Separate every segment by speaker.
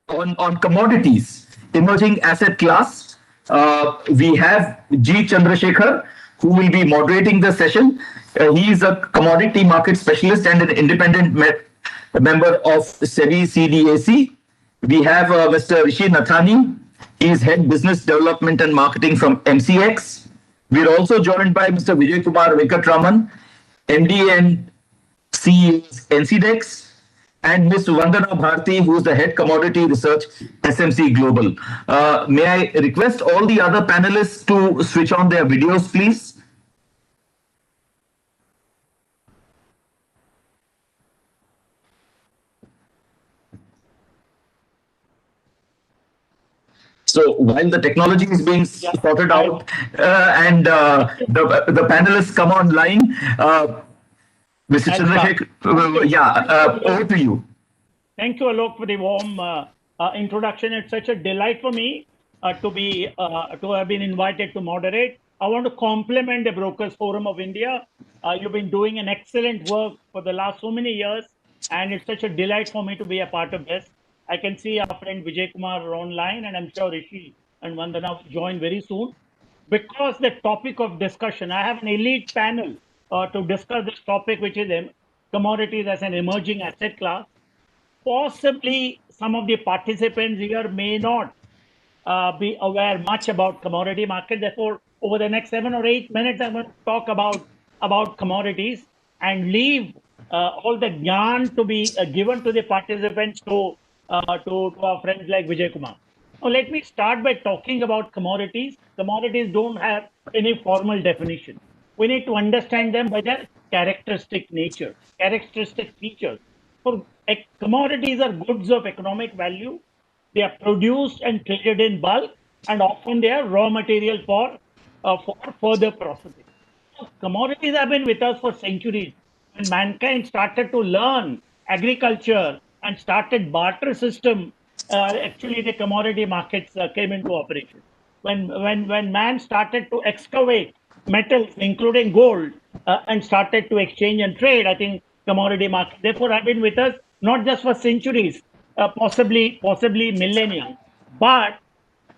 Speaker 1: on commodities, emerging asset class. We have G. Chandrasekhar, who will be moderating the session. He is a commodity market specialist and an independent member of SEBI CDAC. We have Mr. Rishi Nathani. He is head business development and marketing from MCX. We're also joined by Mr. Vijay Kumar Venkatraman, MD and CEO NCDEX, and Ms. Vandana Bharti, who is the head commodity research SMC Global. May I request all the other panelists to switch on their videos, please? So while the technology is being sorted out and the panelists come online, Mr. Chandrasekhar, over to you.
Speaker 2: Thank you, Alok, for the warm introduction. It's such a delight for me to have been invited to moderate. I want to compliment the Brokers Forum of India. You've been doing an excellent work for the last so many years, and it's such a delight for me to be a part of this. I can see our friend Vijay Kumar online, and I'm sure Rishi and Vandana will join very soon. Because the topic of discussion, I have an elite panel to discuss this topic, which is commodities as an emerging asset class. Possibly some of the participants here may not be aware much about commodity market. Therefore, over the next 7 or 8 minutes, I'm going to talk about commodities and leave all the gyan to be given to the participants to our friends like Vijay Kumar. Now, let me start by talking about commodities. Commodities don't have any formal definition. We need to understand them by their characteristic nature, characteristic features. For commodities are goods of economic value. They are produced and traded in bulk, and often they are raw material for further processing. So commodities have been with us for centuries. When mankind started to learn agriculture and started barter system, actually the commodity markets came into operation. When man started to excavate metals, including gold, and started to exchange and trade, I think commodity market, therefore, have been with us not just for centuries, possibly millennia, but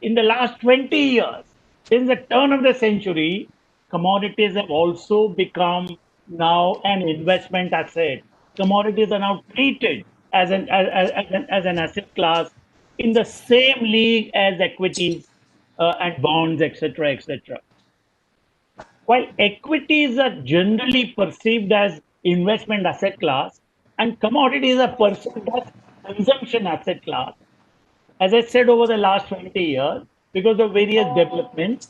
Speaker 2: in the last 20 years, since the turn of the century, commodities have also become now an investment asset. Commodities are now treated as an asset class in the same league as equities and bonds, etc., etc. While equities are generally perceived as investment asset class and commodities are perceived as consumption asset class, as I said, over the last 20 years, because of various developments,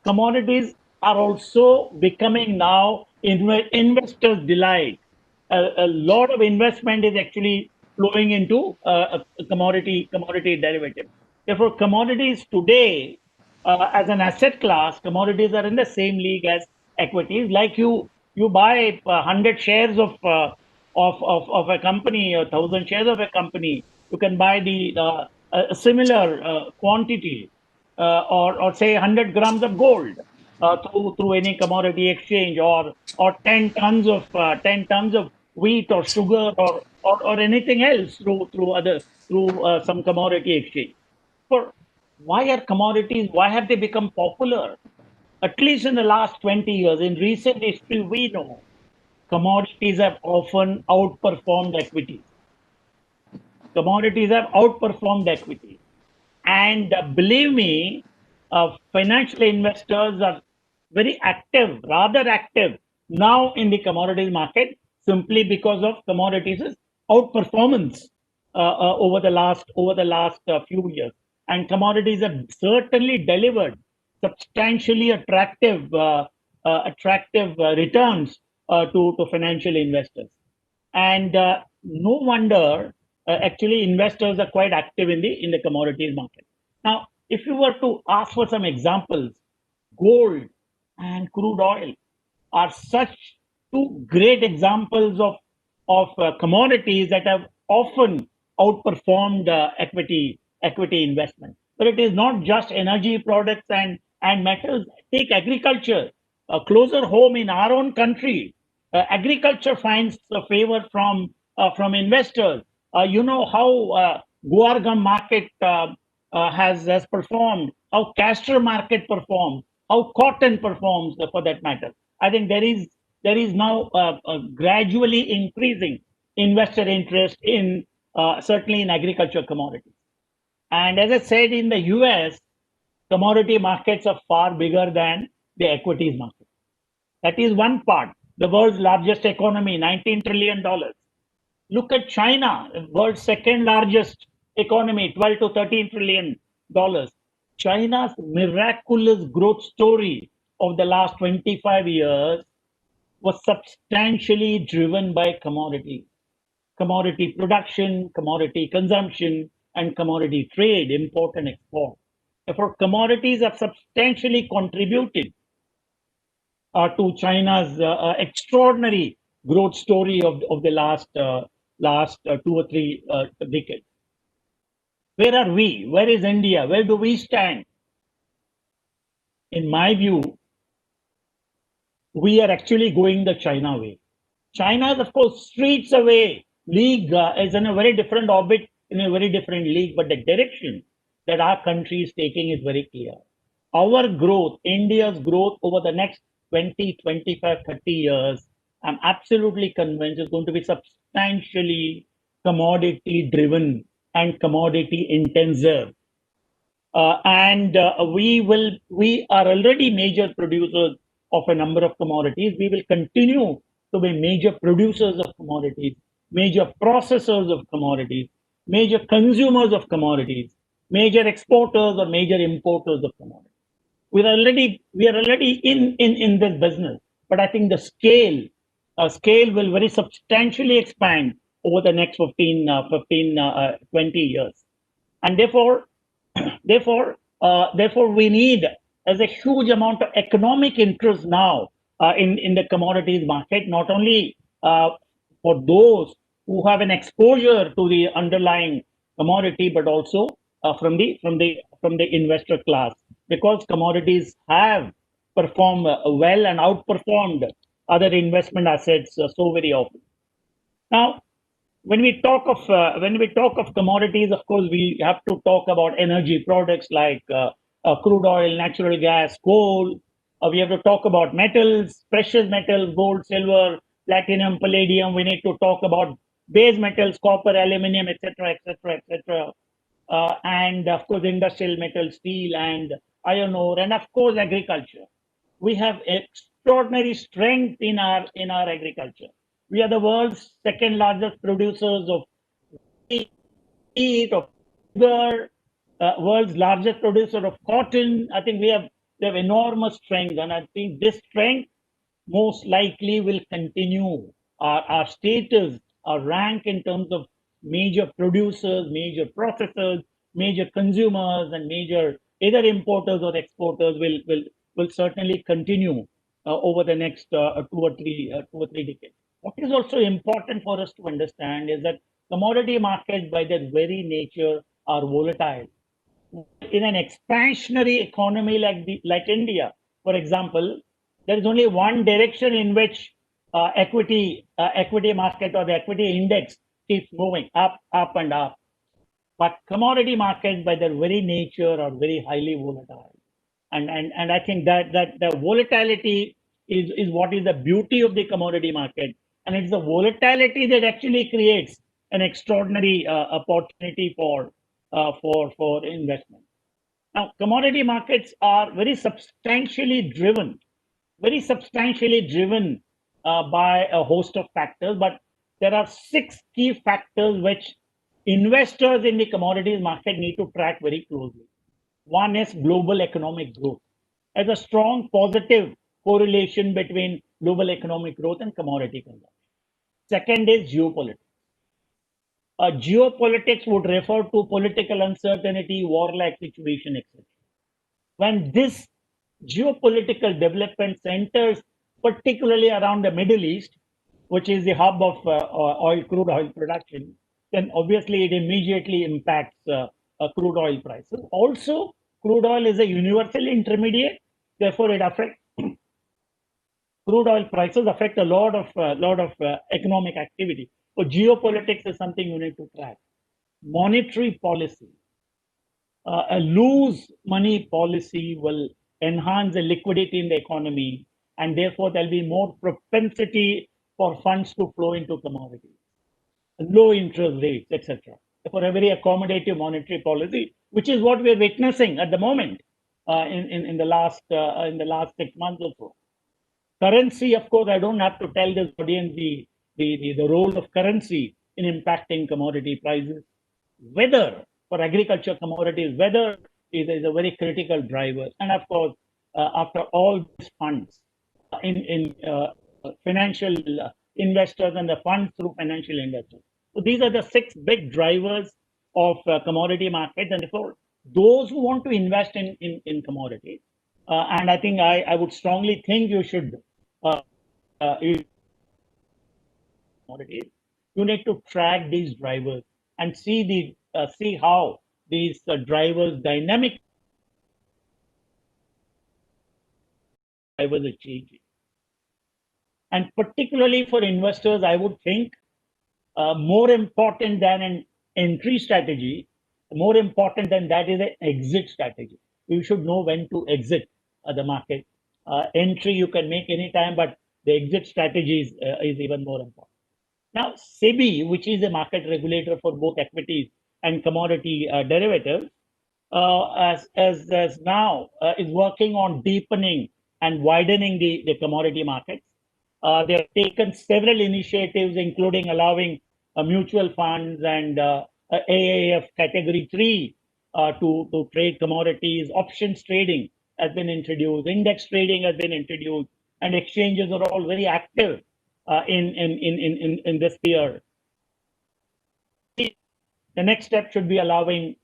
Speaker 2: commodities are also becoming now investors' delight. A lot of investment is actually flowing into a commodity derivative. Therefore, commodities today, as an asset class, commodities are in the same league as equities. Like you buy 100 shares of a company, or 1,000 shares of a company, you can buy a similar quantity, or say 100 grams of gold through any commodity exchange, or 10 tons of wheat or sugar or anything else through some commodity exchange. For why have they become popular? At least in the last 20 years, in recent history, we know commodities have often outperformed equities. Commodities have outperformed equities. And believe me, financial investors are very active, rather active now in the commodities market, simply because of commodities' outperformance over the last few years. And commodities have certainly delivered substantially attractive returns to financial investors. And no wonder, actually, investors are quite active in the commodities market. Now, if you were to ask for some examples, gold and crude oil are such two great examples of commodities that have often outperformed equity investment. But it is not just energy products and metals. Take agriculture, closer home in our own country. Agriculture finds favor from investors. You know how Guargam market has performed, how castor market performs, how cotton performs for that matter. I think there is now gradually increasing investor interest in certainly in agriculture commodities. And as I said, in the US, commodity markets are far bigger than the equities market. That is one part. The world's largest economy, $19 trillion. Look at China, the world's second largest economy, 12 to 13 trillion dollars. China's miraculous growth story of the last 25 years was substantially driven by commodity production, commodity consumption, and commodity trade, import and export. Therefore, commodities have substantially contributed to China's extraordinary growth story of the last 2 or 3 decades. Where are we? Where is India? Where do we stand? In my view, we are actually going the China way. China is, of course, streets away. League is in a very different orbit, in a very different league, but the direction that our country is taking is very clear. Our growth, India's growth over the next 20, 25, 30 years, I'm absolutely convinced is going to be substantially commodity driven and commodity intensive. We are already major producers of a number of commodities. We will continue to be major producers of commodities, major processors of commodities, major consumers of commodities, major exporters or major importers of commodities. We are already in this business, but I think the scale will very substantially expand over the next 20 years. And therefore, we need, there's a huge amount of economic interest now in the commodities market, not only for those who have an exposure to the underlying commodity, but also from the investor class, because commodities have performed well and outperformed other investment assets so very often. Now, when we talk of commodities, of course, we have to talk about energy products like crude oil, natural gas, coal. We have to talk about metals, precious metals, gold, silver, platinum, palladium. We need to talk about base metals, copper, aluminium, etc., etc., etc. And of course, industrial metals, steel, and iron ore, and of course, agriculture. We have extraordinary strength in our agriculture. We are the world's second largest producers of wheat, of sugar, world's largest producer of cotton. I think we have enormous strength, and I think this strength most likely will continue. Our status, our rank in terms of major producers, major processors, major consumers, and major either importers or exporters will certainly continue over the next 2 or 3 decades. What is also important for us to understand is that commodity markets, by their very nature, are volatile. In an expansionary economy like India, for example, there is only one direction in which equity market or the equity index keeps moving up, up, and up. But commodity markets, by their very nature, are very highly volatile, and I think that the volatility is what is the beauty of the commodity market, and it's the volatility that actually creates an extraordinary opportunity for investment. Now, commodity markets are very substantially driven by a host of factors, but there are 6 key factors which investors in the commodities market need to track very closely. One is global economic growth. There's a strong positive correlation between global economic growth and commodity consumption. Second is geopolitics. Geopolitics would refer to political uncertainty, warlike situation, etc. When this geopolitical development centers particularly around the Middle East, which is the hub of crude oil production, then obviously it immediately impacts crude oil prices. Also, crude oil is a universal intermediate, therefore it affects crude oil prices affect a lot of economic activity. So geopolitics is something you need to track. monetary policy, a loose money policy will enhance the liquidity in the economy, and therefore there'll be more propensity for funds to flow into commodities, low interest rates, etc. For a very accommodative monetary policy, which is what we're witnessing at the moment in the last 6 months or so. Currency, of course, I don't have to tell this audience the role of currency in impacting commodity prices. Weather for agriculture commodities, weather is a very critical driver. And of course, after all these funds in financial investors and the funds through financial investors. So these are the six big drivers of commodity markets. And therefore, those who want to invest in commodities, and I think I would strongly think you should commodities, you need to track these drivers and see how these drivers dynamic drivers are changing. And particularly for investors, I would think more important than an entry strategy, more important than that is an exit strategy. You should know when to exit the market. Entry you can make anytime, but the exit strategy is even more important. Now, SEBI, which is a market regulator for both equities and commodity derivatives, as now is working on deepening and widening the commodity markets. They have taken several initiatives, including allowing mutual funds and AAF Category 3 to trade commodities. Options trading has been introduced. Index trading has been introduced. And exchanges are all very active in this sphere. The next step should be allowing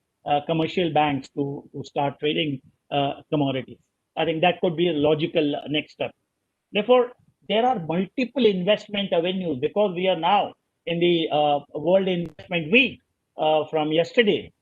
Speaker 2: commercial banks to start trading commodities. I think that could be a logical next step. Therefore, there are multiple investment avenues because we are now in the World Investment Week from yesterday.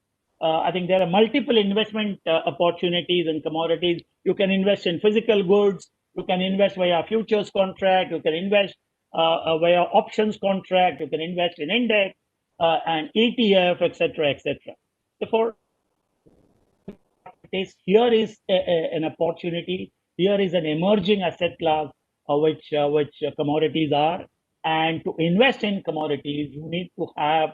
Speaker 2: I think there are multiple investment opportunities in commodities. You can invest in physical goods. You can invest via futures contract. You can invest via options contract. You can invest in index and ETF, etc., etc. Therefore, here is an opportunity. Here is an emerging asset class which commodities are. And to invest in commodities, you need to have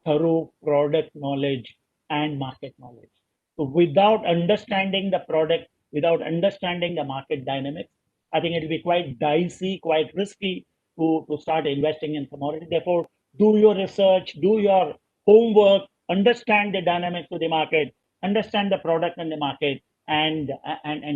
Speaker 2: thorough product knowledge and market knowledge. So without understanding the product, without understanding the market dynamics, I think it will be quite dicey, quite risky to start investing in commodities. Therefore, do your research, do your homework, understand the dynamics of the market, understand the product and the market, and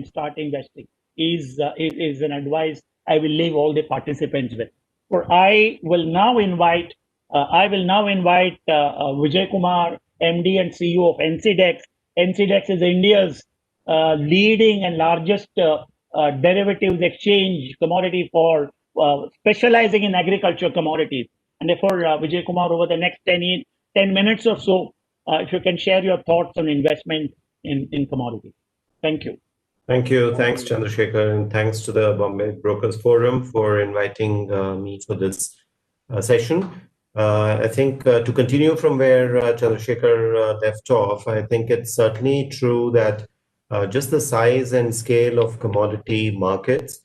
Speaker 2: start investing is an advice I will leave all the participants with. For I will now invite Vijay Kumar, MD and CEO of NCDEX. NCDEX is India's leading and largest derivatives exchange commodity for specializing in agriculture commodities. And therefore, Vijay Kumar, over the next 10 minutes or so, if you can share your thoughts on investment in commodities. Thank you.
Speaker 3: Thank you. Thanks, Chandrasekhar, and thanks to the Bombay Brokers Forum for inviting me for this session. I think to continue from where Chandrasekhar left off, I think it's certainly true that just the size and scale of commodity markets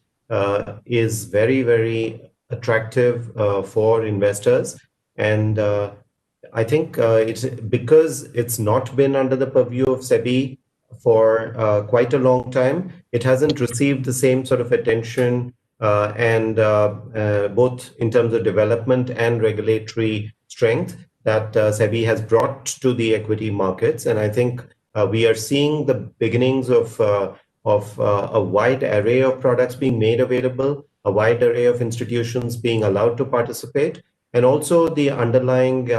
Speaker 3: is very, very attractive for investors. And I think it's because it's not been under the purview of SEBI for quite a long time. It hasn't received the same sort of attention and both in terms of development and regulatory strength that SEBI has brought to the equity markets. And I think we are seeing the beginnings of a wide array of products being made available, a wide array of institutions being allowed to participate, and also the underlying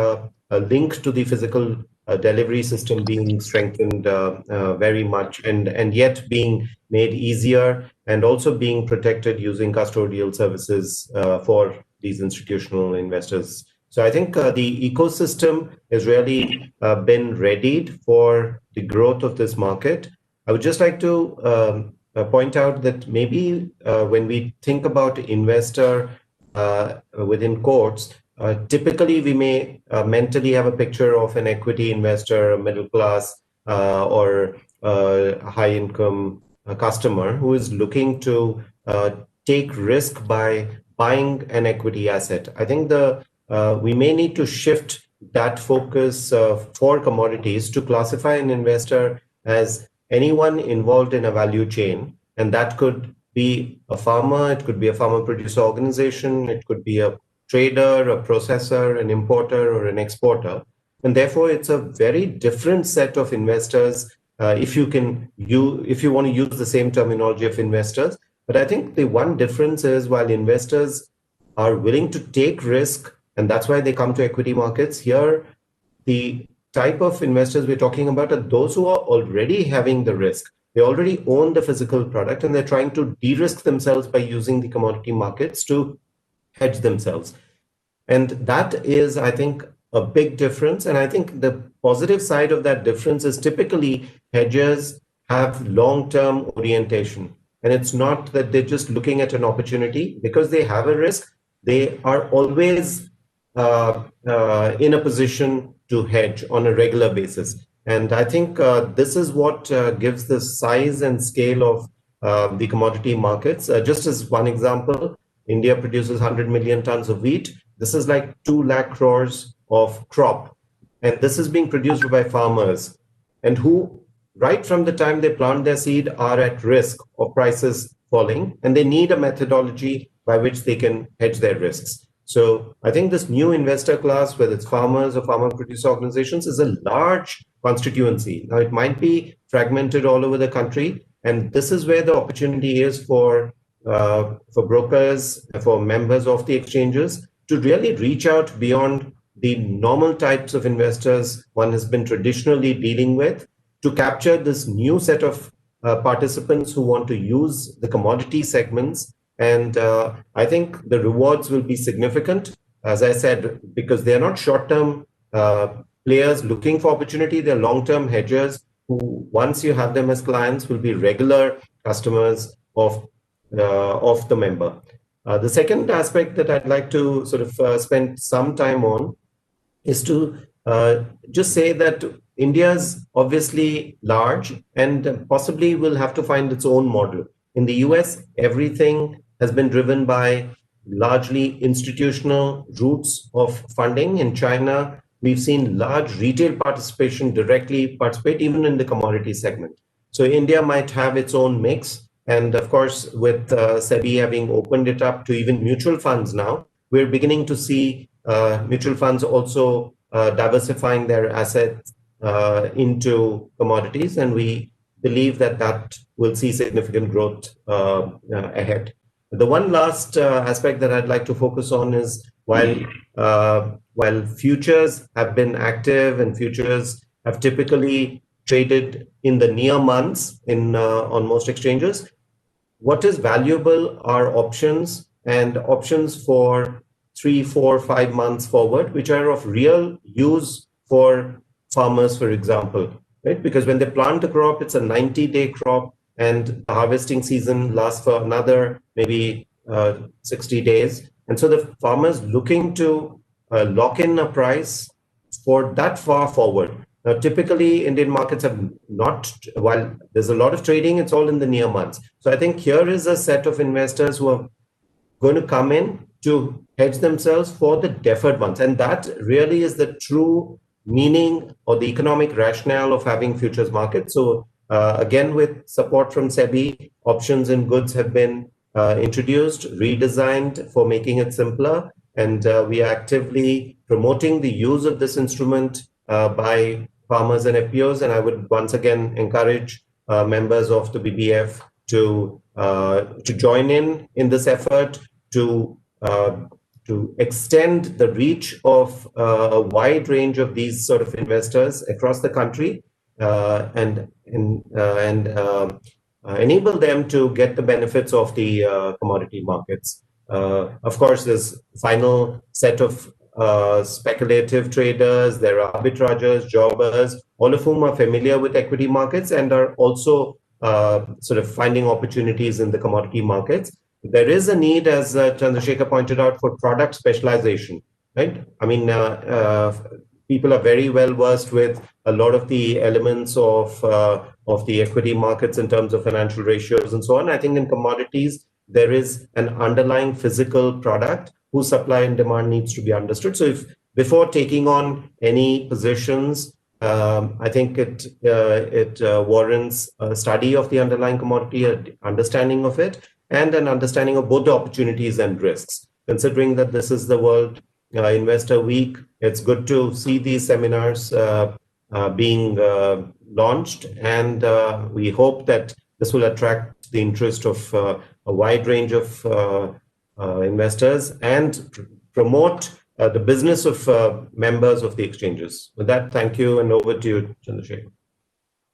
Speaker 3: link to the physical delivery system being strengthened very much, and yet being made easier and also being protected using custodial services for these institutional investors. So I think the ecosystem has really been readied for the growth of this market. I would just like to point out that maybe when we think about investor within quotes, typically we may mentally have a picture of an equity investor, a middle class, or a high income customer who is looking to take risk by buying an equity asset. I think we may need to shift that focus for commodities to classify an investor as anyone involved in a value chain. And that could be a farmer, it could be a farmer producer organization, it could be a trader, a processor, an importer, or an exporter. And therefore, it's a very different set of investors if you want to use the same terminology of investors. But I think the one difference is while investors are willing to take risk, and that's why they come to equity markets, here the type of investors we're talking about are those who are already having the risk. They already own the physical product and they're trying to de-risk themselves by using the commodity markets to hedge themselves. And that is, I think, a big difference. And I think the positive side of that difference is typically hedgers have long-term orientation. And it's not that they're just looking at an opportunity. Because they have a risk, they are always in a position to hedge on a regular basis. And I think this is what gives the size and scale of the commodity markets. Just as one example, India produces 100 million tons of wheat. This is like 2 lakh crores of crop. And this is being produced by farmers and who, right from the time they plant their seed, are at risk of prices falling. And they need a methodology by which they can hedge their risks. So I think this new investor class, whether it's farmers or farmer producer organizations, is a large constituency. Now, it might be fragmented all over the country. And this is where the opportunity is for brokers, for members of the exchanges to really reach out beyond the normal types of investors one has been traditionally dealing with to capture this new set of participants who want to use the commodity segments. And I think the rewards will be significant, as I said, because they're not short-term players looking for opportunity. They're long-term hedgers who, once you have them as clients, will be regular customers of the member. The second aspect that I'd like to sort of spend some time on is to just say that India's obviously large and possibly will have to find its own model. In the US, everything has been driven by largely institutional routes of funding. In China, we've seen large retail participation directly participate even in the commodity segment. So India might have its own mix. And of course, with SEBI having opened it up to even mutual funds now, we're beginning to see mutual funds also diversifying their assets into commodities. And we believe that that will see significant growth ahead. The one last aspect that I'd like to focus on is while futures have been active and futures have typically traded in the near months on most exchanges, what is valuable are options and options for 3, 4, 5 months forward, which are of real use for farmers, for example, right? Because when they plant a crop, it's a 90-day crop and the harvesting season lasts for another maybe 60 days. And so the farmers looking to lock in a price for that far forward. Now, typically, Indian markets have not, while there's a lot of trading, it's all in the near months. So I think here is a set of investors who are going to come in to hedge themselves for the deferred months. And that really is the true meaning or the economic rationale of having futures markets. So again, with support from SEBI, options in goods have been introduced, redesigned for making it simpler. And we are actively promoting the use of this instrument by farmers and FPOs. And I would once again encourage members of the BBF to join in this effort to extend the reach of a wide range of these sort of investors across the country and enable them to get the benefits of the commodity markets. Of course, there's final set of speculative traders, there are arbitrageurs, jobbers, all of whom are familiar with equity markets and are also sort of finding opportunities in the commodity markets. There is a need, as Chandrasekhar pointed out, for product specialization. right? I mean, people are very well versed with a lot of the elements of the equity markets in terms of financial ratios and so on. I think in commodities, there is an underlying physical product whose supply and demand needs to be understood. So if before taking on any positions, I think it warrants a study of the underlying commodity, an understanding of it, and an understanding of both the opportunities and risks. Considering that this is the World Investor Week, it's good to see these seminars being launched, and we hope that this will attract the interest of a wide range of investors and promote the business of members of the exchanges. With that, thank you, and over to you, Chandrasekhar.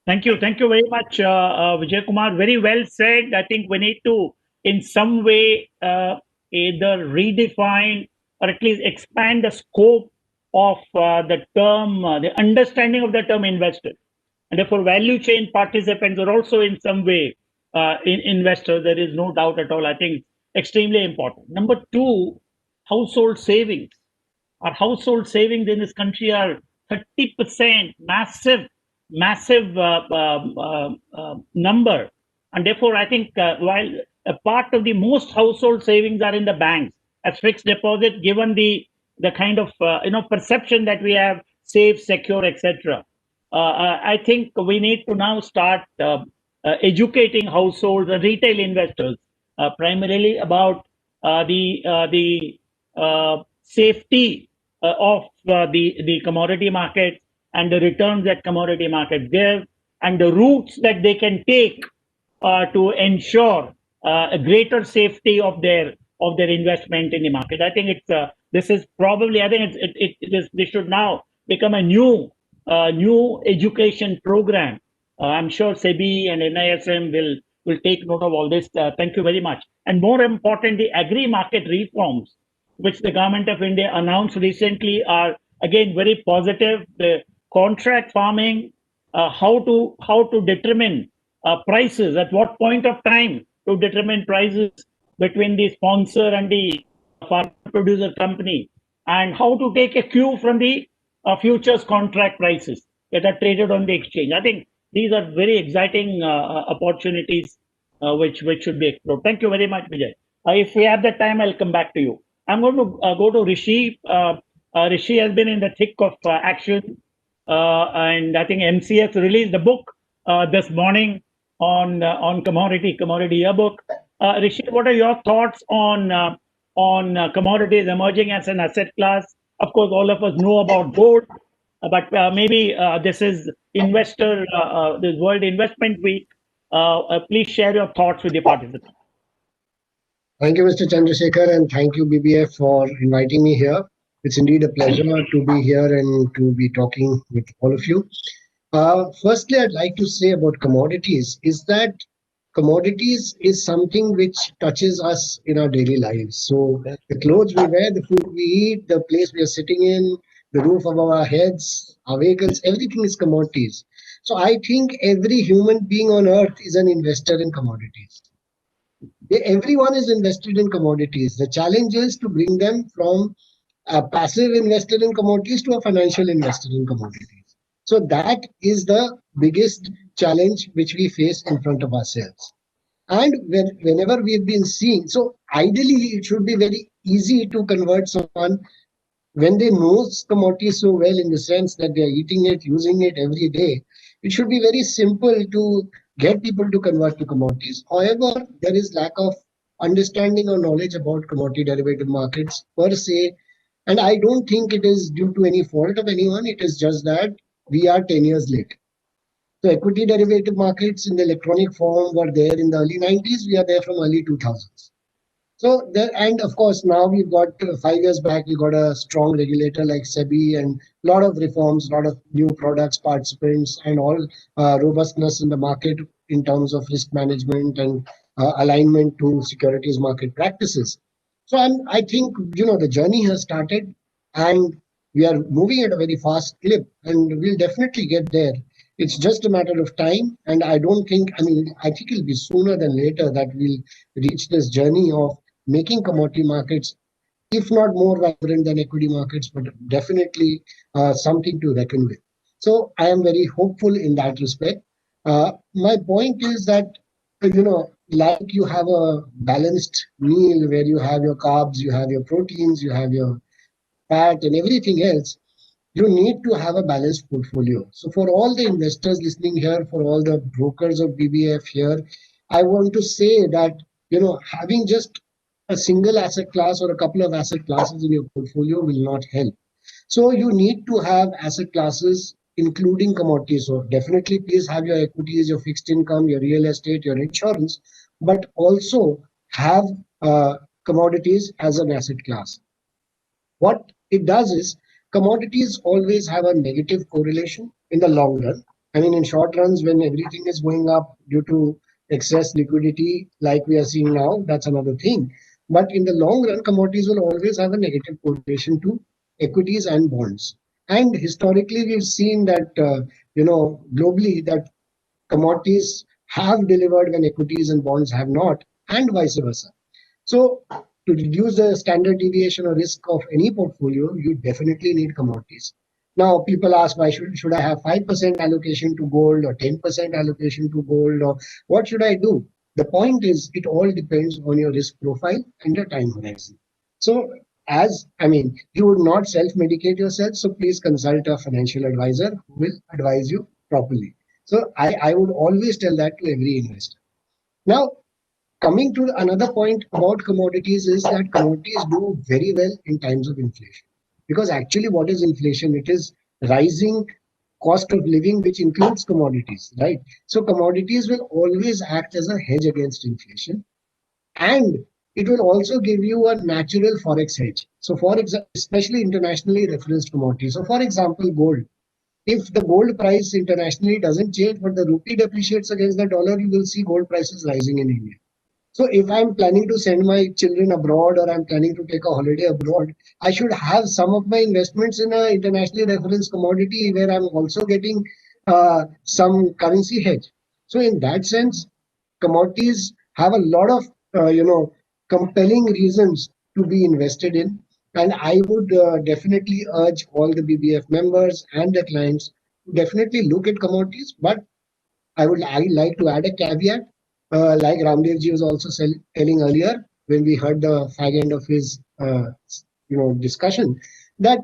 Speaker 2: Thank you very much, Vijay Kumar. Very well said. I think we need to, in some way, either redefine or at least expand the scope of the term, the understanding of the term investor. And therefore, value chain participants are also in some way investors. There is no doubt at all. I think extremely important. Number two, household savings. Our household savings in this country are 30%, massive number. And therefore, I think while a part of the most household savings are in the banks as fixed deposit, given the kind of perception that we have, safe, secure, etc. I think we need to now start educating households and retail investors primarily about the safety of the commodity market and the returns that commodity markets give, and the routes that they can take to ensure a greater safety of their investment in the market. I think this is probably, I think this should now become a new education program. I'm sure SEBI and NISM will take note of all this. Thank you very much. And more importantly, Agri-Market Reforms, which the government of India announced recently, are again very positive. The contract farming, how to determine prices, at what point of time to determine prices between the sponsor and the farmer producer company, and how to take a cue from the futures contract prices that are traded on the exchange. I think these are very exciting opportunities which should be explored. Thank you very much, Vijay. If we have the time, I'll come back to you. I'm going to go to Rishi. Rishi has been in the thick of action, and I think MCX released the book this morning on commodity yearbook. Rishi, what are your thoughts on commodities emerging as an asset class? Of course, all of us know about gold, but maybe this is this World Investment Week. Please share your thoughts with the participants.
Speaker 4: Thank you, Mr. Chandrasekhar, and thank you, BBF, for inviting me here. It's indeed a pleasure to be here and to be talking with all of you. Firstly, I'd like to say about commodities is that commodities is something which touches us in our daily lives. So the clothes we wear, the food we eat, the place we are sitting in, the roof above our heads, our vehicles, everything is commodities. So I think every human being on earth is an investor in commodities. Everyone is invested in commodities. The challenge is to bring them from a passive investor in commodities to a financial investor in commodities. So that is the biggest challenge which we face in front of ourselves. And whenever we've been seeing, so ideally it should be very easy to convert someone when they know commodities so well, in the sense that they're eating it, using it every day. It should be very simple to get people to convert to commodities. However, there is lack of understanding or knowledge about commodity derivative markets per se. And I don't think it is due to any fault of anyone. It is just that we are 10 years late. So equity derivative markets in the electronic form were there in the early 90s. We are there from early 2000s. So there, and of course, now we've got 5 years back, we got a strong regulator like SEBI and a lot of reforms, a lot of new products, participants, and all robustness in the market in terms of risk management and alignment to securities market practices. So I think, the journey has started and we are moving at a very fast clip, and we'll definitely get there. It's just a matter of time. And I think it'll be sooner than later that we'll reach this journey of making commodity markets if not more vibrant than equity markets, but definitely something to reckon with. So I am very hopeful in that respect. My point is that, like you have a balanced meal where you have your carbs, you have your proteins, you have your fat and everything else, you need to have a balanced portfolio. So for all the investors listening here, for all the brokers of BBF here, I want to say that, having just a single asset class or a couple of asset classes in your portfolio will not help. So you need to have asset classes including commodities. So definitely please have your equities, your fixed income, your real estate, your insurance, but also have commodities as an asset class. What it does is commodities always have a negative correlation in the long run. I mean, in short runs, when everything is going up due to excess liquidity, like we are seeing now, that's another thing. But in the long run, commodities will always have a negative correlation to equities and bonds. And historically, we've seen that, globally, that commodities have delivered when equities and bonds have not, and vice versa. So to reduce the standard deviation or risk of any portfolio, you definitely need commodities. Now, people ask, why should I have 5% allocation to gold or 10% allocation to gold, or what should I do? The point is, it all depends on your risk profile and your time horizon. So, you would not self-medicate yourself, so please consult a financial advisor who will advise you properly. So, I would always tell that to every investor. Now, coming to another point about commodities is that commodities do very well in times of inflation. Because actually, what is inflation? It is rising cost of living, which includes commodities, right? So commodities will always act as a hedge against inflation. And it will also give you a natural forex hedge. So for example, especially internationally referenced commodities. So for example, gold. If the gold price internationally doesn't change, but the rupee depreciates against the dollar, you will see gold prices rising in India. So if I'm planning to send my children abroad or I'm planning to take a holiday abroad, I should have some of my investments in an internationally referenced commodity where I'm also getting some currency hedge. So in that sense, commodities have a lot of compelling reasons to be invested in. And I would definitely urge all the BBF members and the clients to definitely look at commodities. But I like to add a caveat, like Ramdevji was also telling earlier when we heard the fag end of his discussion, that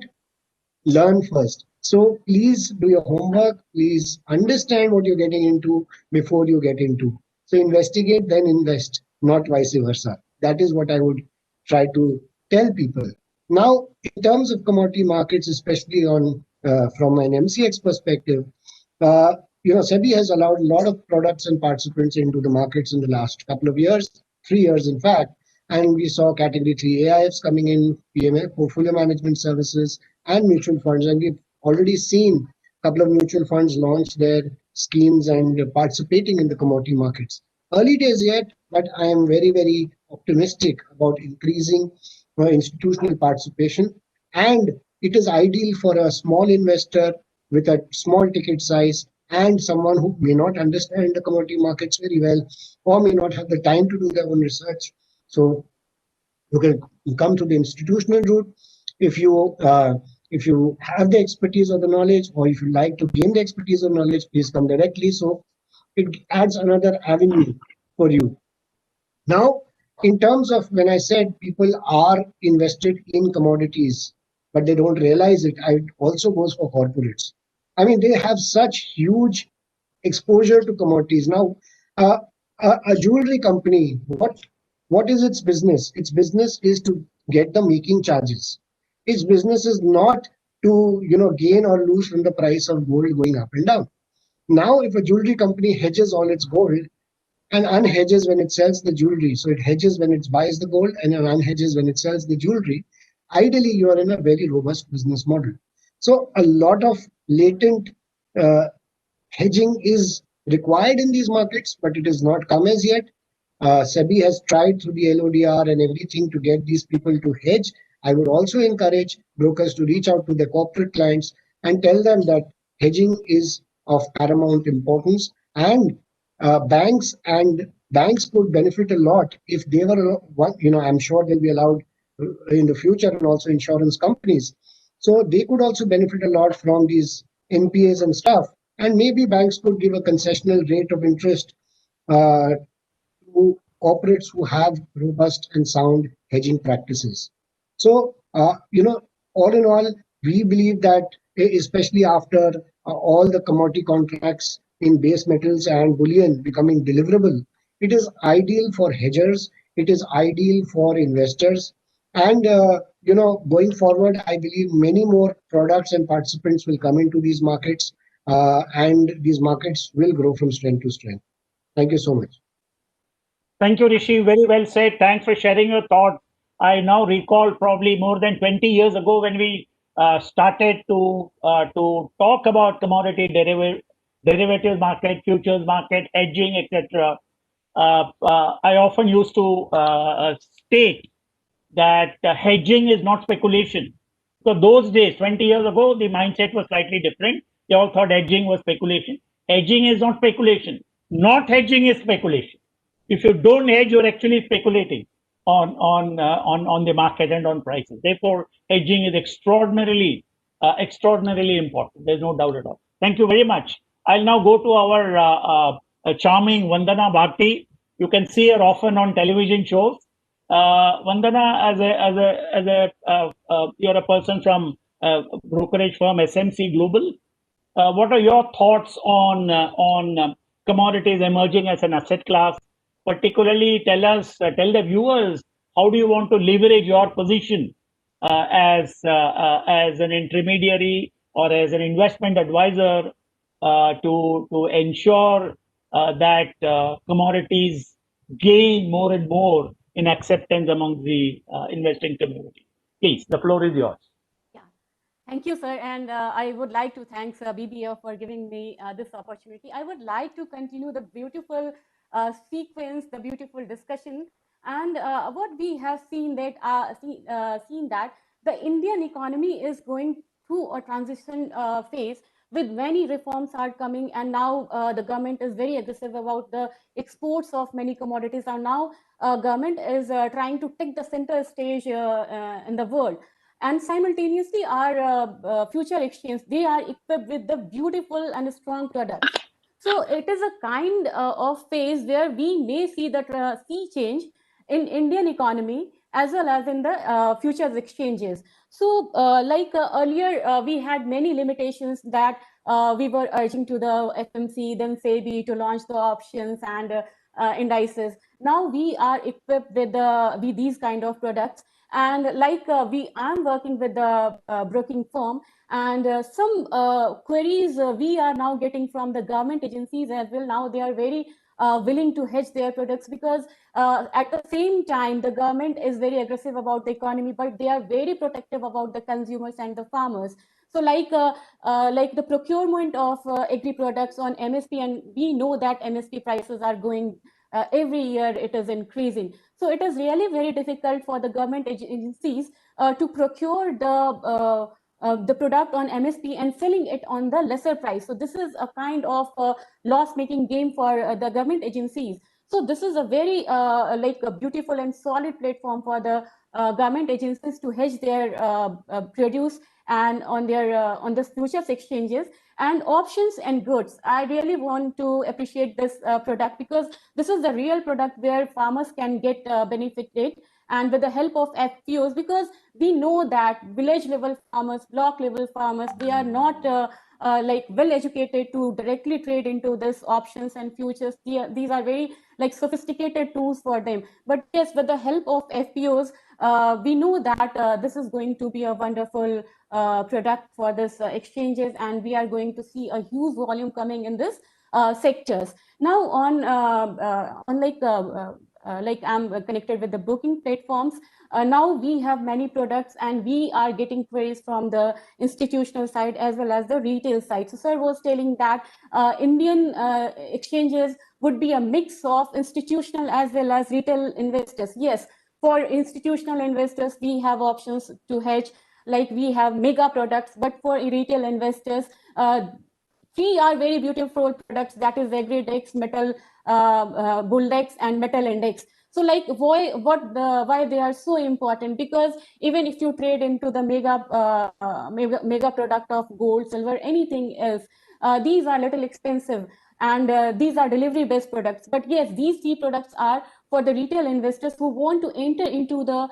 Speaker 4: learn first. So please do your homework. Please understand what you're getting into before you get into. So investigate, then invest, not vice versa. That is what I would try to tell people. Now, in terms of commodity markets, especially on from an MCX perspective, SEBI has allowed a lot of products and participants into the markets in the last couple of years, 3 years in fact. And we saw category 3 AIFs coming in, PMA, portfolio management services, and mutual funds. And we've already seen a couple of mutual funds launch their schemes and participating in the commodity markets. Early days yet, but I am very, very optimistic about increasing institutional participation. And it is ideal for a small investor with a small ticket size and someone who may not understand the commodity markets very well or may not have the time to do their own research. So you can come to the institutional route. If you have the expertise or the knowledge, or if you like to gain the expertise or knowledge, please come directly. So it adds another avenue for you. Now, in terms of when I said people are invested in commodities, but they don't realize it, it also goes for corporates. I mean, they have such huge exposure to commodities. Now, a jewelry company, what is its business? Its business is to get the making charges. Its business is not to gain or lose from the price of gold going up and down. Now, if a jewelry company hedges all its gold and unhedges when it sells the jewelry, so it hedges when it buys the gold and unhedges when it sells the jewelry, ideally you are in a very robust business model. So a lot of latent hedging is required in these markets, but it has not come as yet. SEBI has tried through the LODR and everything to get these people to hedge. I would also encourage brokers to reach out to their corporate clients and tell them that hedging is of paramount importance, and banks could benefit a lot if they were, I'm sure they'll be allowed in the future, and also insurance companies. So they could also benefit a lot from these NPAs and stuff. And maybe banks could give a concessional rate of interest to corporates who have robust and sound hedging practices. So, all in all, we believe that especially after all the commodity contracts in base metals and bullion becoming deliverable, it is ideal for hedgers, it is ideal for investors. And, going forward, I believe many more products and participants will come into these markets, and these markets will grow from strength to strength. Thank you so much.
Speaker 2: Thank you, Rishi. Very well said. Thanks for sharing your thought. I now recall probably more than 20 years ago when we started to talk about commodity derivatives market, futures market, hedging, etc. I often used to state that hedging is not speculation. So those days, 20 years ago, the mindset was slightly different. They all thought hedging was speculation. Hedging is not speculation. Not hedging is speculation. If you don't hedge, you're actually speculating on the market and on prices. Therefore, hedging is extraordinarily important. There's no doubt at all. Thank you very much. I'll now go to our charming Vandana Bharti. You can see her often on television shows. Vandana, you're a person from brokerage firm SMC Global. What are your thoughts on commodities emerging as an asset class? Particularly, tell the viewers, how do you want to leverage your position as an intermediary or as an investment advisor to ensure that commodities gain more and more in acceptance among the investing community? Please, the floor is yours.
Speaker 5: Yeah, thank you, sir. And I would like to thank BBF for giving me this opportunity. I would like to continue the beautiful sequence, the beautiful discussion, and what we have seen that the Indian economy is going through a transition phase with many reforms are coming, and now the government is very aggressive about the exports of many commodities. And now government is trying to take the center stage in the world. And simultaneously, our future exchange, they are equipped with the beautiful and strong products. So it is a kind of phase where we may see the sea change in Indian economy as well as in the futures exchanges. So earlier, we had many limitations that we were urging to the FMC, then SEBI to launch the options and indices. Now we are equipped with these kind of products. And I'm working with the broking firm, and some queries we are now getting from the government agencies as well. Now they are very willing to hedge their products, because at the same time the government is very aggressive about the economy, but they are very protective about the consumers and the farmers. So like the procurement of agri products on MSP, and we know that MSP prices are going every year, it is increasing. So it is really very difficult for the government agencies to procure the product on MSP and selling it on the lesser price. So this is a kind of loss-making game for the government agencies. So this is a very a beautiful and solid platform for the government agencies to hedge their produce and on the futures exchanges and options and goods. I really want to appreciate this product, because this is the real product where farmers can get benefited, and with the help of FPOs, because we know that village level farmers, block level farmers, they are not well educated to directly trade into this options and futures. These are very sophisticated tools for them. But yes, with the help of FPOs, we know that this is going to be a wonderful product for this exchanges, and we are going to see a huge volume coming in this sectors. Now I'm connected with the booking platforms. Now we have many products, and we are getting queries from the institutional side as well as the retail side. So sir was telling that Indian exchanges would be a mix of institutional as well as retail investors. Yes, for institutional investors, we have options to hedge, like we have mega products, but for retail investors, three are very beautiful products, that is Agri-Dex, Metal Bulldex, and Metal Index. So like why they are so important? Because even if you trade into the mega product of gold, silver, anything else, these are little expensive, and these are delivery based products. But yes, these three products are for the retail investors who want to enter into the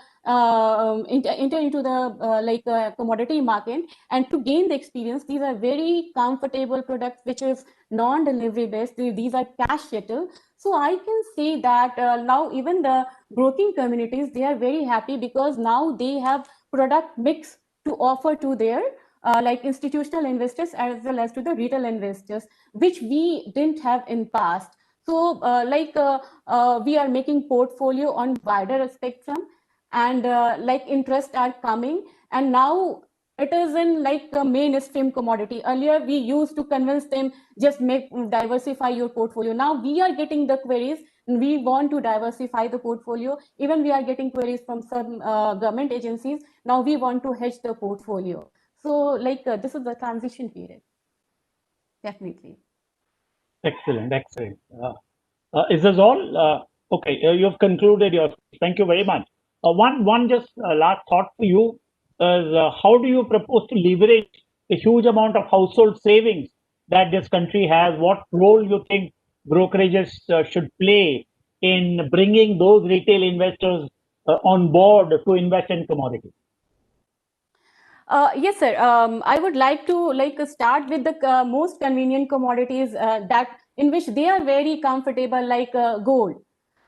Speaker 5: commodity market and to gain the experience. These are very comfortable products which is non-delivery based. These are cash settle. So I can say that now even the broking communities, they are very happy because now they have product mix to offer to their like institutional investors as well as to the retail investors, which we didn't have in past. So we are making portfolio on wider spectrum, and like interest are coming, and now it is in like a mainstream commodity. Earlier we used to convince them just diversify your portfolio. Now we are getting the queries, we want to diversify the portfolio. Even we are getting queries from some government agencies. Now we want to hedge the portfolio. So like this is the transition period, definitely.
Speaker 2: Excellent, excellent. Is this all? Okay, you've concluded your speech. Thank you very much. One just last thought for you is how do you propose to leverage the huge amount of household savings that this country has? What role you think brokerages should play in bringing those retail investors on board to invest in commodities?
Speaker 5: Yes, sir. I would like to start with the most convenient commodities that in which they are very comfortable, like gold.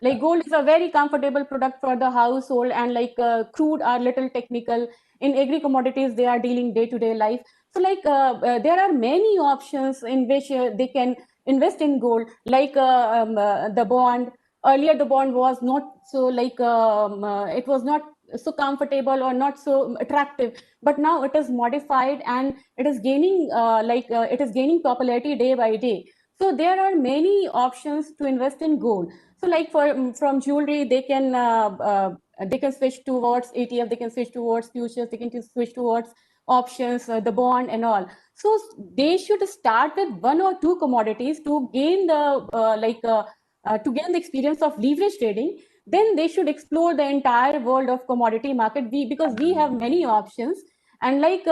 Speaker 5: Like gold is a very comfortable product for the household, and like crude are little technical. In agri commodities, they are dealing day-to-day life. So like there are many options in which they can invest in gold, like the bond. Earlier, the bond was not so it was not so comfortable or not so attractive, but now it is modified and it is gaining it is gaining popularity day by day. So there are many options to invest in gold. So like from jewelry, they can switch towards ETF, they can switch towards futures, they can switch towards options, the bond and all. So they should start with one or two commodities to gain to gain the experience of leverage trading. Then they should explore the entire world of commodity market, because we have many options. And like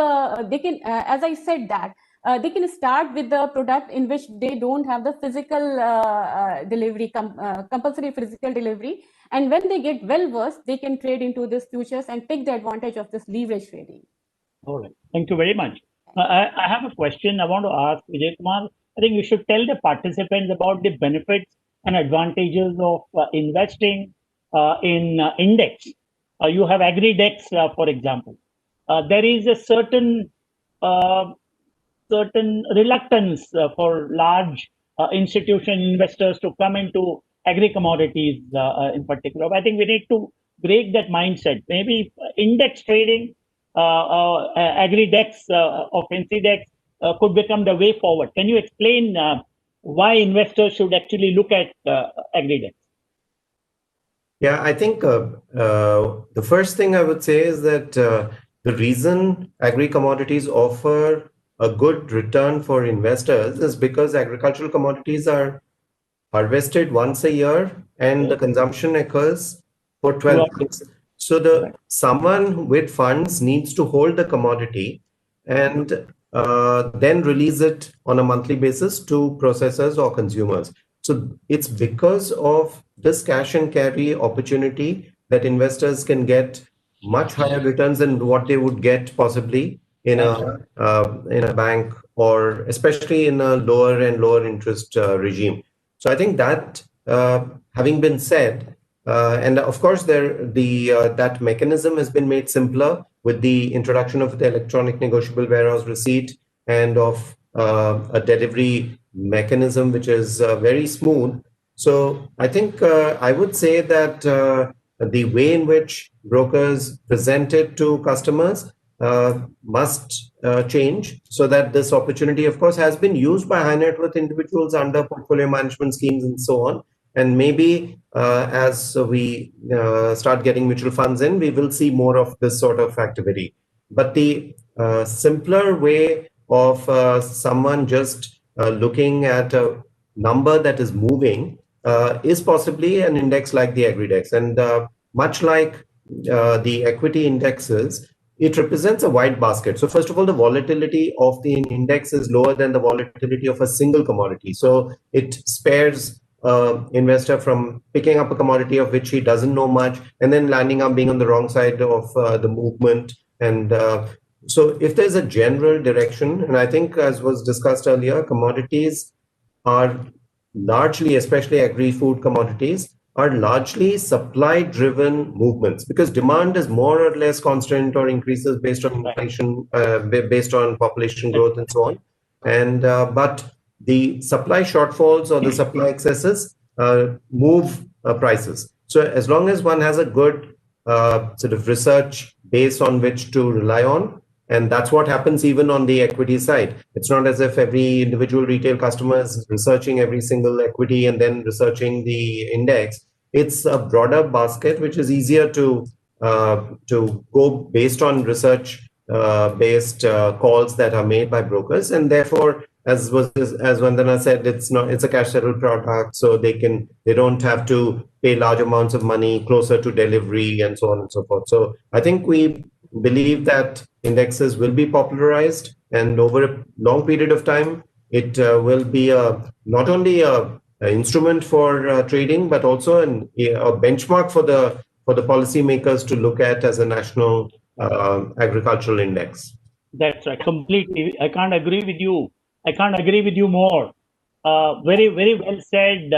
Speaker 5: they can as I said that they can start with the product in which they don't have the physical delivery, compulsory physical delivery, and when they get well versed, they can trade into this futures and take the advantage of this leverage trading.
Speaker 2: All right, thank you very much. I have a question I want to ask Vijay Kumar. I think you should tell the participants about the benefits and advantages of investing in index. You have Agri-Dex, for example. There is a certain reluctance for large institutional investors to come into agri-commodities in particular. I think we need to break that mindset. Maybe index trading, Agri-Dex of NCDEX could become the way forward. Can you explain why investors should actually look at Agri-Dex?
Speaker 3: Yeah, I think the first thing I would say is that the reason agri-commodities offer a good return for investors is because agricultural commodities are harvested once a year and the consumption occurs for 12 months. So someone with funds needs to hold the commodity and then release it on a monthly basis to processors or consumers. So it's because of this cash and carry opportunity that investors can get much higher returns than what they would get possibly in a bank, or especially in a lower and lower interest regime. So I think that having been said, and of course that mechanism has been made simpler with the introduction of the electronic negotiable warehouse receipt and of a delivery mechanism which is very smooth. So I think I would say that the way in which brokers present it to customers must change, so that this opportunity, of course, has been used by high net worth individuals under portfolio management schemes and so on. And maybe as we start getting mutual funds in, we will see more of this sort of activity. But the simpler way of someone just looking at a number that is moving is possibly an index like the Agri-Dex. And much like the equity indexes, it represents a wide basket. So first of all, the volatility of the index is lower than the volatility of a single commodity. So it spares investor from picking up a commodity of which he doesn't know much and then landing up being on the wrong side of the movement. And so if there's a general direction, and I think as was discussed earlier, commodities are largely, especially agri-food commodities, are largely supply-driven movements because demand is more or less constant or increases based on inflation, based on population growth and so on. And but the supply shortfalls or the supply excesses move prices. So as long as one has a good sort of research base on which to rely on, and that's what happens even on the equity side. It's not as if every individual retail customer is researching every single equity and then researching the index. It's a broader basket, which is easier to go based on research based calls that are made by brokers, and therefore, as Vandana said, it's a cash settled product, so they don't have to pay large amounts of money closer to delivery and so on and so forth. So I think we believe that indexes will be popularized, and over a long period of time, it will be not only an instrument for trading, but also a benchmark for the policymakers to look at as a national agricultural index.
Speaker 2: That's right, completely. I can't agree with you. I can't agree with you more. Very, very well said.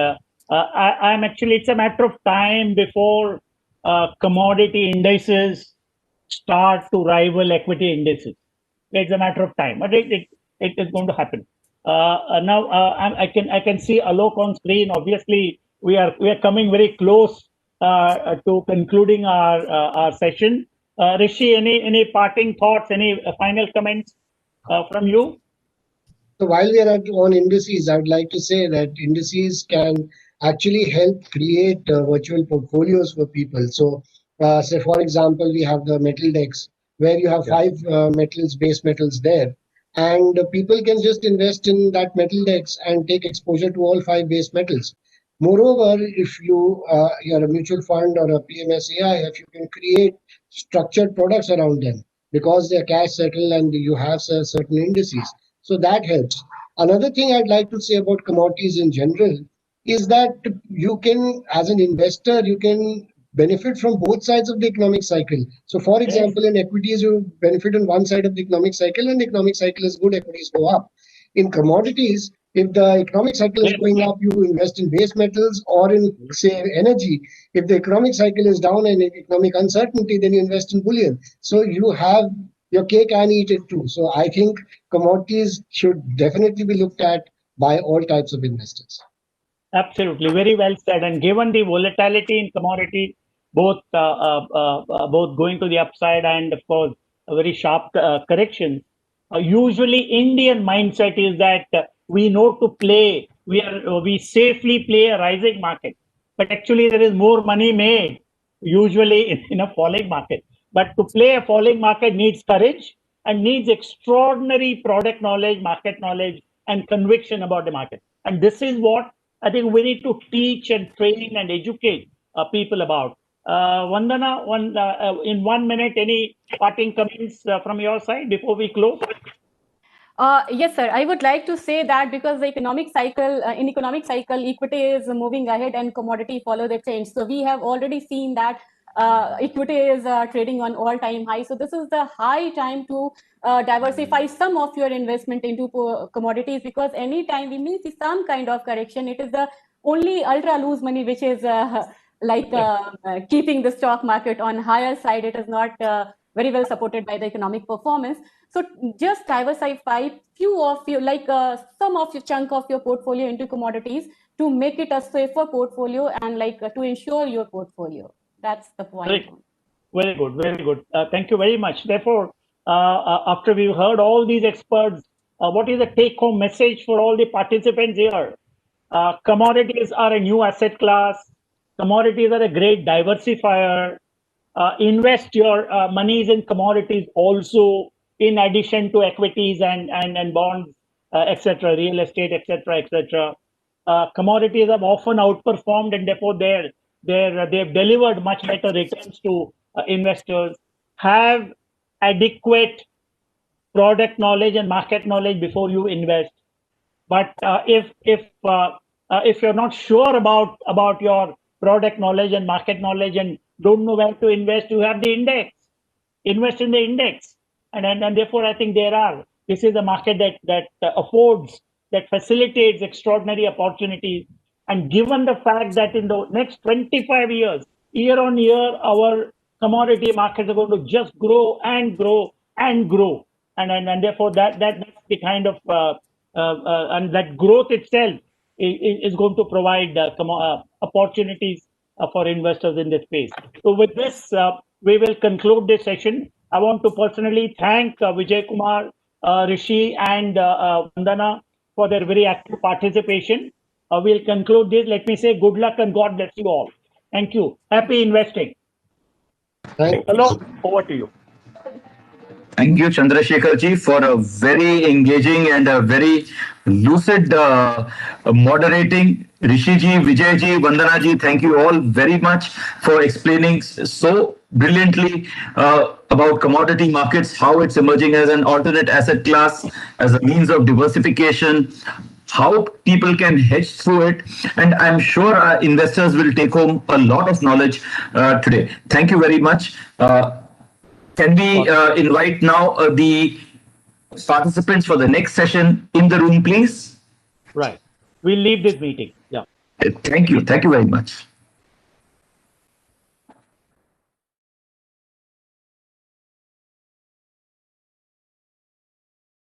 Speaker 2: I'm actually, it's a matter of time before commodity indices start to rival equity indices. It's a matter of time, but it is going to happen. Now I can see Alok on screen. Obviously, we are coming very close to concluding our session. Rishi, any parting thoughts? Any final comments from you?
Speaker 4: So while we are on indices, I would like to say that indices can actually help create virtual portfolios for people. So, say for example, we have the metal dex where you have five base metals there, and people can just invest in that metal dex and take exposure to all five base metals. Moreover, if you're a mutual fund or a PMSAI, if you can create structured products around them because they're cash settled and you have certain indices. So that helps. Another thing I'd like to say about commodities in general is that you can, as an investor, you can benefit from both sides of the economic cycle. So, for example, in equities, you benefit on one side of the economic cycle, and the economic cycle is good, equities go up. In commodities, if the economic cycle is going up, you invest in base metals or in, say, energy. If the economic cycle is down and economic uncertainty, then you invest in bullion. So you have your cake and eat it too. So I think commodities should definitely be looked at by all types of investors.
Speaker 2: Absolutely, very well said. And given the volatility in commodities, both going to the upside and of course a very sharp correction, usually Indian mindset is that we know to play. We safely play a rising market, but actually there is more money made usually in a falling market. But to play a falling market needs courage and needs extraordinary product knowledge, market knowledge, and conviction about the market. And this is what I think we need to teach and train and educate people about. Vandana, in 1 minute, any parting comments from your side before we close?
Speaker 5: Yes, sir. I would like to say that because the economic cycle, equity is moving ahead and commodity follow the change. So we have already seen that equity is trading on all-time high. So this is the high time to diversify some of your investment into commodities, because anytime we may see some kind of correction, it is the only ultra loose money which is keeping the stock market on higher side. It is not very well supported by the economic performance. So just diversify few of you, some of your chunk of your portfolio into commodities to make it a safer portfolio and to ensure your portfolio. That's the point.
Speaker 2: Very good, very good. Thank you very much. Therefore, after we've heard all these experts, what is the take-home message for all the participants here? Commodities are a new asset class. Commodities are a great diversifier. Invest your monies in commodities also, in addition to equities and bonds, etc., real estate, etc., etc. commodities have often outperformed, and therefore they've delivered much better returns to investors. Have adequate product knowledge and market knowledge before you invest. But if you're not sure about your product knowledge and market knowledge and don't know where to invest, you have the index. Invest in the index, and therefore I think this is a market that affords, that facilitates extraordinary opportunities. And given the fact that in the next 25 years, year on year, our commodity markets are going to just grow and grow and grow, and therefore that's the kind of and that growth itself is going to provide opportunities for investors in this space. So with this, we will conclude this session. I want to personally thank Vijay Kumar, Rishi, and Vandana for their very active participation. We'll conclude this. Let me say good luck and God bless you all. Thank you. Happy investing. Hello, over to you.
Speaker 1: Thank you, Chandrasekhar ji, for a very engaging and a very lucid moderating. Rishi ji, Vijay ji, Vandana ji, thank you all very much for explaining so brilliantly about commodity markets, how it's emerging as an alternate asset class, as a means of diversification, how people can hedge through it. And I'm sure our investors will take home a lot of knowledge today. Thank you very much. Can we invite now the participants for the next session in the room, please?
Speaker 2: Right. We'll leave this meeting. Yeah.
Speaker 1: Thank you. Thank you very much.